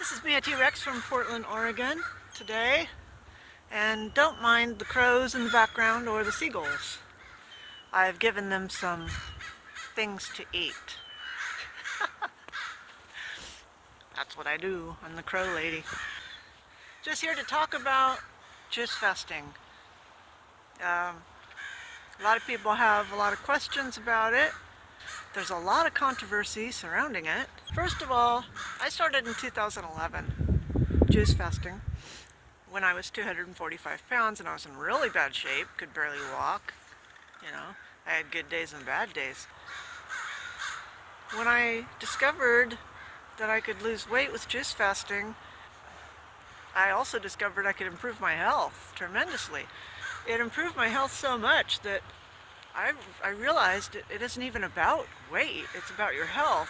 This is Mia T-Rex from Portland, Oregon today, and don't mind the crows in the background or the seagulls. I've given them some things to eat. That's what I do. I'm the crow lady. Just here to talk about juice fasting. A lot of people have a lot of questions about it. There's a lot of controversy surrounding it. First of all, I started in 2011 juice fasting when I was 245 pounds and I was in really bad shape, could barely walk. You know, I had good days and bad days. When I discovered that I could lose weight with juice fasting, I also discovered I could improve my health tremendously. It improved my health so much that I realized it isn't even about weight, it's about your health.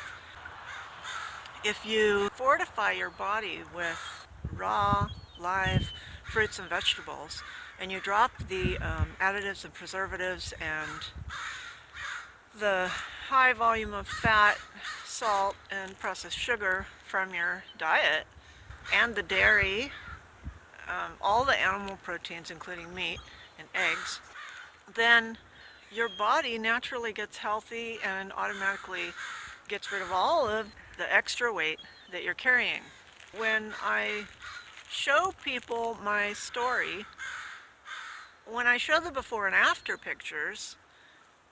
If you fortify your body with raw, live fruits and vegetables, and you drop the additives and preservatives and the high volume of fat, salt, and processed sugar from your diet, and the dairy, all the animal proteins including meat and eggs, then your body naturally gets healthy and automatically gets rid of all of the extra weight that you're carrying. When I show people my story, when I show the before and after pictures,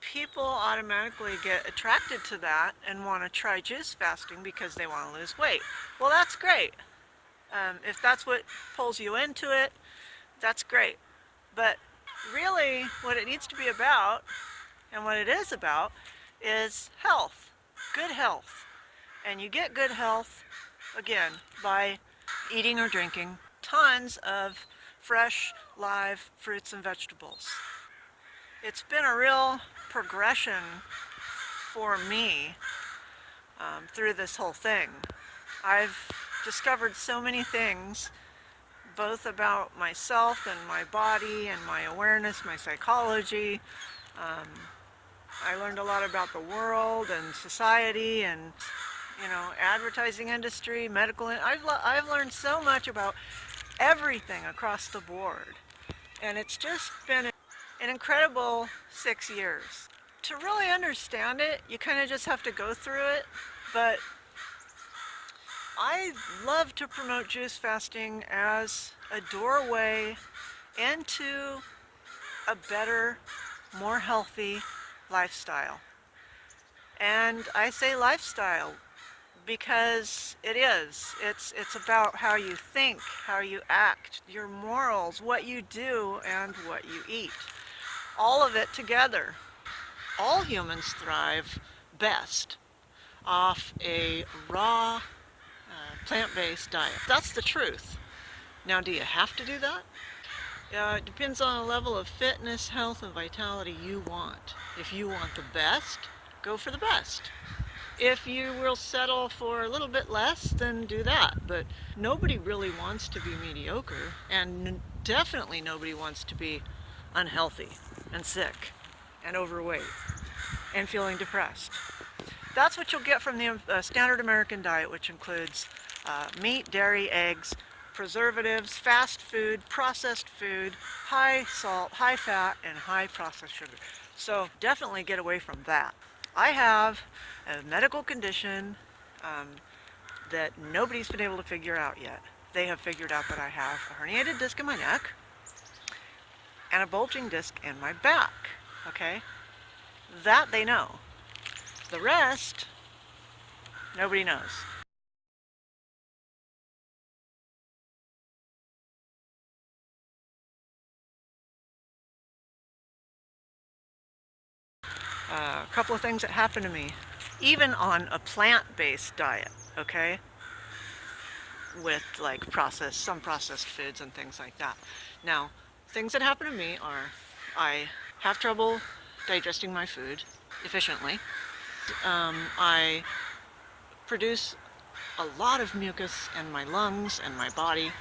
people automatically get attracted to that and want to try juice fasting because they want to lose weight. Well, that's great. If that's what pulls you into it, that's great. But really, what it needs to be about, and what it is about, is health, good health. And you get good health, again, by eating or drinking tons of fresh, live fruits and vegetables. It's been a real progression for me through this whole thing. I've discovered so many things, both about myself and my body and my awareness, my psychology. I learned a lot about the world and society and, advertising industry, medical. I've learned so much about everything across the board. And it's just been an incredible 6 years. To really understand it, you kind of just have to go through it. But I love to promote juice fasting as a doorway into a better, more healthy lifestyle. And I say lifestyle because it is. It's about how you think, how you act, your morals, what you do, and what you eat. All of it together. All humans thrive best off a raw, plant-based diet. That's the truth. Now, do you have to do that? It depends on the level of fitness, health, and vitality you want. If you want the best, go for the best. If you will settle for a little bit less, then do that. But nobody really wants to be mediocre, and definitely nobody wants to be unhealthy and sick and overweight and feeling depressed. That's what you'll get from the standard American diet, which includes meat, dairy, eggs, preservatives, fast food, processed food, high salt, high fat, and high processed sugar. So definitely get away from that. I have a medical condition that nobody's been able to figure out yet. They have figured out that I have a herniated disc in my neck and a bulging disc in my back, okay? That they know. The rest, nobody knows. A couple of things that happened to me, even on a plant-based diet, okay? With like some processed foods and things like that. Now, things that happen to me are I have trouble digesting my food efficiently. I produce a lot of mucus in my lungs and my body.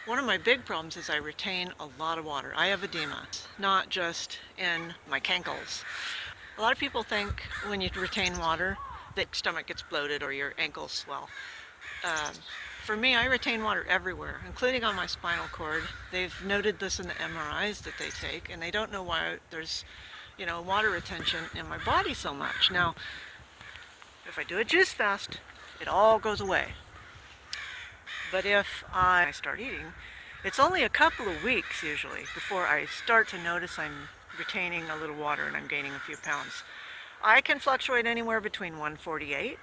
One of my big problems is I retain a lot of water. I have edema, not just in my cankles. A lot of people think when you retain water that your stomach gets bloated or your ankles swell. For me, I retain water everywhere, including on my spinal cord. They've noted this in the MRIs that they take, and they don't know why there's, water retention in my body so much. Now, if I do a juice fast, it all goes away. But if I start eating, it's only a couple of weeks usually before I start to notice I'm retaining a little water and I'm gaining a few pounds. I can fluctuate anywhere between 148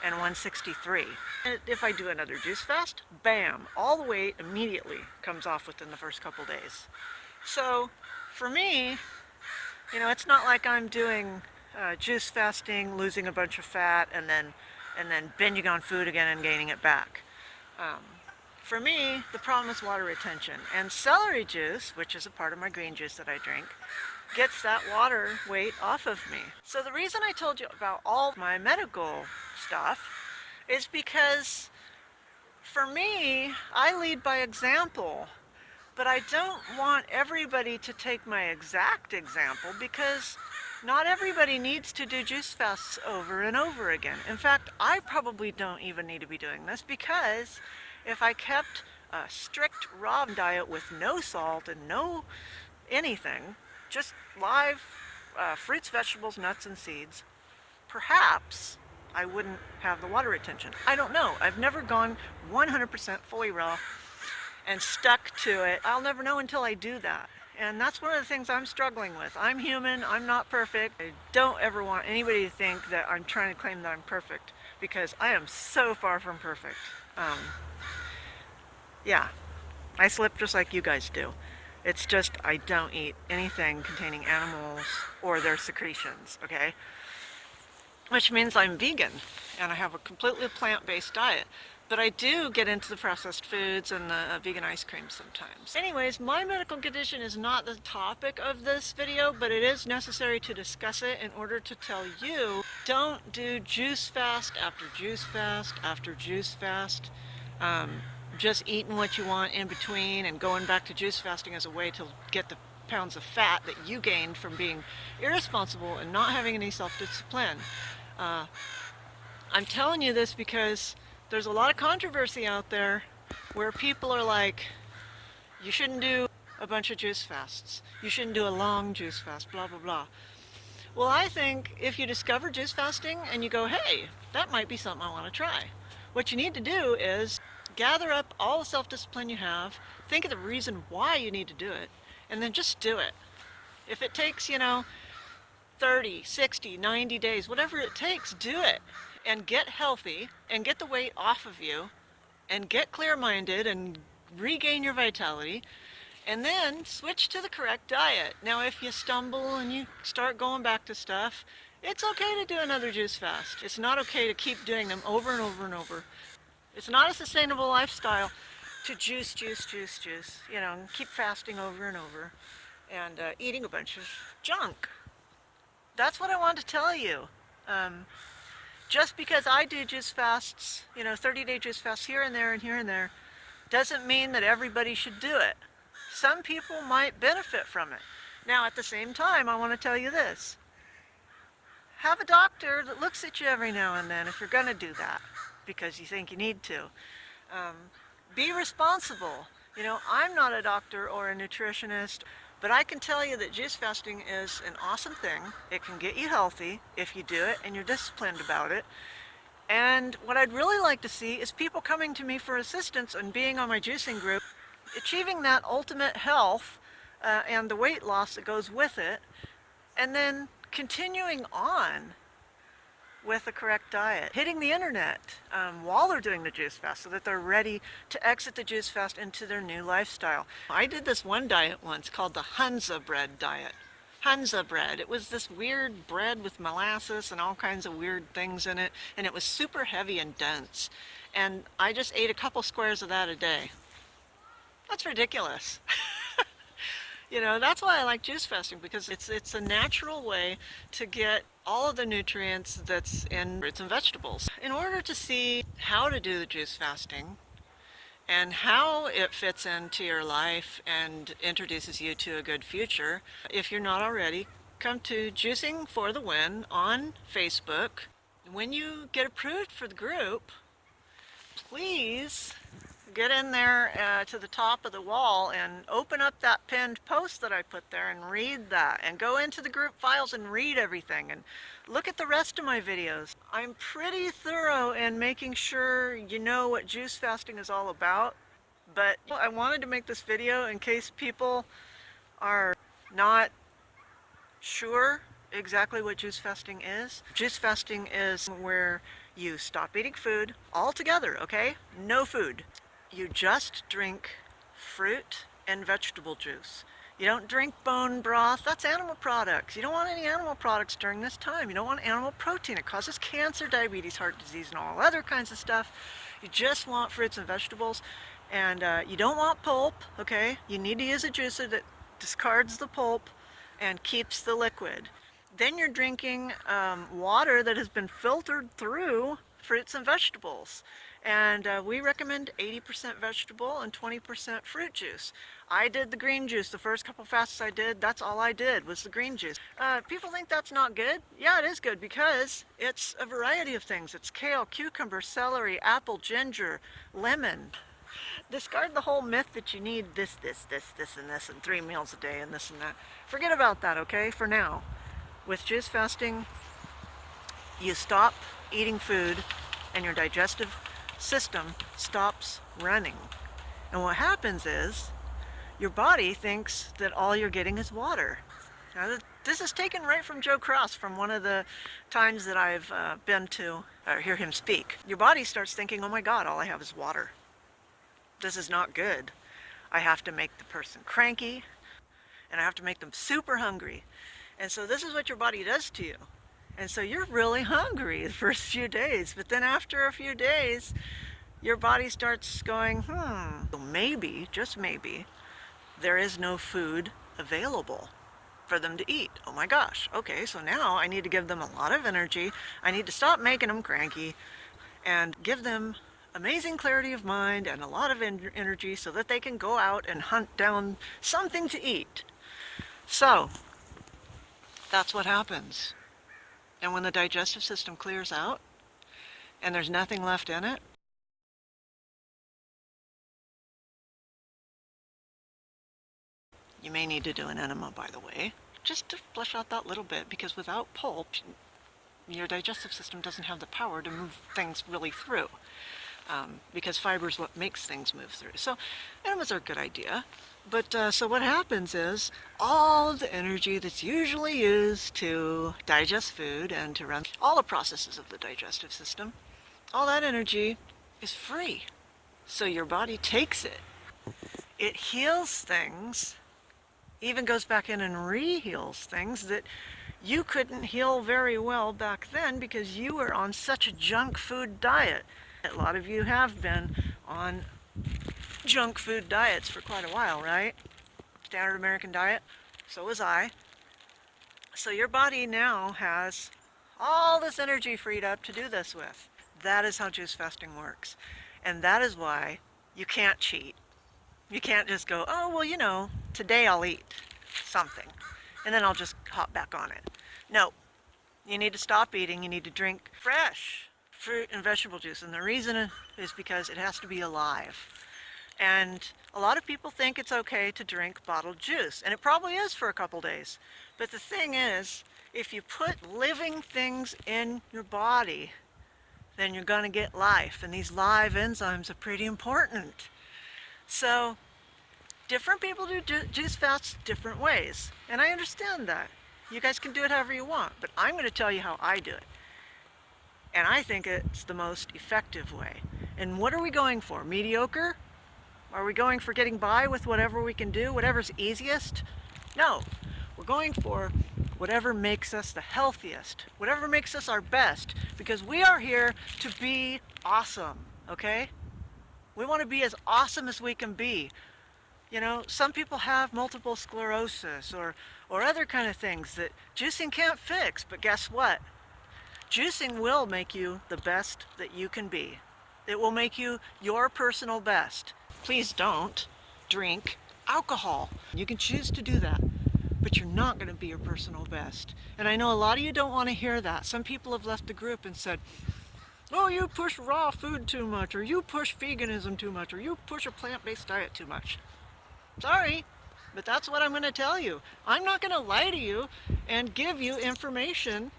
and 163. And if I do another juice fast, bam, all the weight immediately comes off within the first couple days. So for me, it's not like I'm doing juice fasting, losing a bunch of fat, and then binging on food again and gaining it back. For me, the problem is water retention. And celery juice, which is a part of my green juice that I drink, gets that water weight off of me. So the reason I told you about all my medical stuff is because for me, I lead by example. But I don't want everybody to take my exact example because not everybody needs to do juice fasts over and over again. In fact, I probably don't even need to be doing this because if I kept a strict raw diet with no salt and no anything, just live fruits, vegetables, nuts, and seeds, perhaps I wouldn't have the water retention. I don't know. I've never gone 100% fully raw and stuck to it. I'll never know until I do that. And that's one of the things I'm struggling with. I'm human, I'm not perfect. I don't ever want anybody to think that I'm trying to claim that I'm perfect because I am so far from perfect. Yeah, I slip just like you guys do. It's just I don't eat anything containing animals or their secretions, okay? Which means I'm vegan and I have a completely plant-based diet. But I do get into the processed foods and the vegan ice cream sometimes. Anyways, my medical condition is not the topic of this video, but it is necessary to discuss it in order to tell you, don't do juice fast after juice fast after juice fast. Just eating what you want in between and going back to juice fasting as a way to get the pounds of fat that you gained from being irresponsible and not having any self-discipline. I'm telling you this because there's a lot of controversy out there where people are like, you shouldn't do a bunch of juice fasts. You shouldn't do a long juice fast, blah, blah, blah. Well, I think if you discover juice fasting and you go, hey, that might be something I want to try, what you need to do is gather up all the self-discipline you have, think of the reason why you need to do it, and then just do it. If it takes, 30, 60, 90 days, whatever it takes, do it. And get healthy and get the weight off of you and get clear-minded and regain your vitality and then switch to the correct diet. Now if you stumble and you start going back to stuff, it's okay to do another juice fast. It's not okay to keep doing them over and over and over. It's not a sustainable lifestyle to juice, and keep fasting over and over and eating a bunch of junk. That's what I want to tell you. Just because I do juice fasts, 30-day juice fasts here and there, doesn't mean that everybody should do it. Some people might benefit from it. Now, at the same time, I want to tell you this. Have a doctor that looks at you every now and then if you're going to do that, because you think you need to. Be responsible. I'm not a doctor or a nutritionist, but I can tell you that juice fasting is an awesome thing. It can get you healthy if you do it and you're disciplined about it. And what I'd really like to see is people coming to me for assistance and being on my juicing group, achieving that ultimate health and the weight loss that goes with it, and then continuing on with the correct diet, hitting the internet while they're doing the juice fast so that they're ready to exit the juice fast into their new lifestyle. I did this one diet once called the Hunza bread diet. Hunza bread. It was this weird bread with molasses and all kinds of weird things in it, and it was super heavy and dense. And I just ate a couple squares of that a day. That's ridiculous. That's why I like juice fasting, because it's a natural way to get all of the nutrients that's in fruits and vegetables. In order to see how to do the juice fasting and how it fits into your life and introduces you to a good future, if you're not already, come to Juicing for the Win on Facebook. When you get approved for the group, please get in there to the top of the wall and open up that pinned post that I put there and read that, and go into the group files and read everything and look at the rest of my videos. I'm pretty thorough in making sure you know what juice fasting is all about, but I wanted to make this video in case people are not sure exactly what juice fasting is. Juice fasting is where you stop eating food altogether, okay? No food. You just drink fruit and vegetable juice. You don't drink bone broth, that's animal products. You don't want any animal products during this time. You don't want animal protein, it causes cancer, diabetes, heart disease, and all other kinds of stuff. You just want fruits and vegetables, and you don't want pulp, okay? You need to use a juicer that discards the pulp and keeps the liquid. Then you're drinking water that has been filtered through fruits and vegetables. And we recommend 80% vegetable and 20% fruit juice. I did the green juice. The first couple fasts I did, that's all I did was the green juice. People think that's not good. Yeah, it is good because it's a variety of things. It's kale, cucumber, celery, apple, ginger, lemon. Discard the whole myth that you need this, and this, and 3 meals a day, and this and that. Forget about that, okay, for now. With juice fasting, you stop eating food and your digestive system stops running. And what happens is your body thinks that all you're getting is water. Now, this is taken right from Joe Cross, from one of the times that I've been to hear him speak. Your body starts thinking, oh my God, all I have is water. This is not good. I have to make the person cranky, and I have to make them super hungry. And so this is what your body does to you. And so you're really hungry the first few days, but then after a few days, your body starts going, maybe, just maybe, there is no food available for them to eat. Oh my gosh, okay, so now I need to give them a lot of energy. I need to stop making them cranky and give them amazing clarity of mind and a lot of energy so that they can go out and hunt down something to eat. So, that's what happens. And when the digestive system clears out and there's nothing left in it, you may need to do an enema, by the way, just to flush out that little bit, because without pulp, your digestive system doesn't have the power to move things really through. Because fiber is what makes things move through. So enemas are a good idea. But so what happens is all of the energy that's usually used to digest food and to run all the processes of the digestive system, all that energy is free. So your body takes it. It heals things, even goes back in and re-heals things that you couldn't heal very well back then because you were on such a junk food diet. A lot of you have been on junk food diets for quite a while, right? Standard American diet. So was I. So your body now has all this energy freed up to do this with. That is how juice fasting works. And that is why you can't cheat. You can't just go, oh, well, you know, today I'll eat something and then I'll just hop back on it. No, you need to stop eating. You need to drink fresh fruit and vegetable juice, and the reason is because it has to be alive. And a lot of people think it's okay to drink bottled juice, and it probably is for a couple days. But the thing is, if you put living things in your body, then you're going to get life, and these live enzymes are pretty important. So different people do juice fasts different ways, and I understand that. You guys can do it however you want, but I'm going to tell you how I do it. And I think it's the most effective way. And what are we going for? Mediocre? Are we going for getting by with whatever we can do, whatever's easiest? No, we're going for whatever makes us the healthiest, whatever makes us our best, because we are here to be awesome, okay? We want to be as awesome as we can be. You know, some people have multiple sclerosis or other kind of things that juicing can't fix, but guess what? Juicing will make you the best that you can be. It will make you your personal best. Please don't drink alcohol. You can choose to do that, but you're not going to be your personal best. And I know a lot of you don't want to hear that. Some people have left the group and said, Oh, you push raw food too much, or you push veganism too much, or you push a plant-based diet too much. Sorry, but that's what I'm going to tell you. I'm not going to lie to you and give you information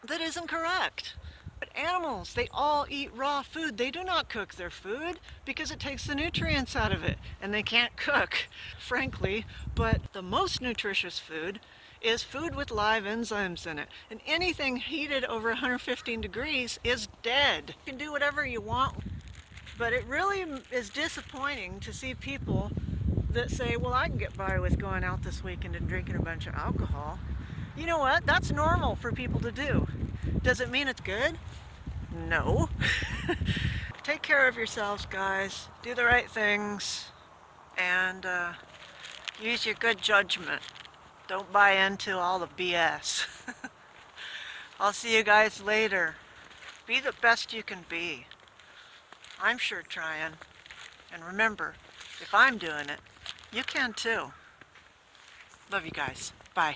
that isn't correct. But animals, they all eat raw food. They do not cook their food because it takes the nutrients out of it, and they can't cook, frankly. But the most nutritious food is food with live enzymes in it. And anything heated over 115 degrees is dead. You can do whatever you want, but it really is disappointing to see people that say, well, I can get by with going out this weekend and drinking a bunch of alcohol. You know what? That's normal for people to do. Does it mean it's good? No. Take care of yourselves, guys. Do the right things. And use your good judgment. Don't buy into all the BS. I'll see you guys later. Be the best you can be. I'm sure trying. And remember, if I'm doing it, you can too. Love you guys. Bye.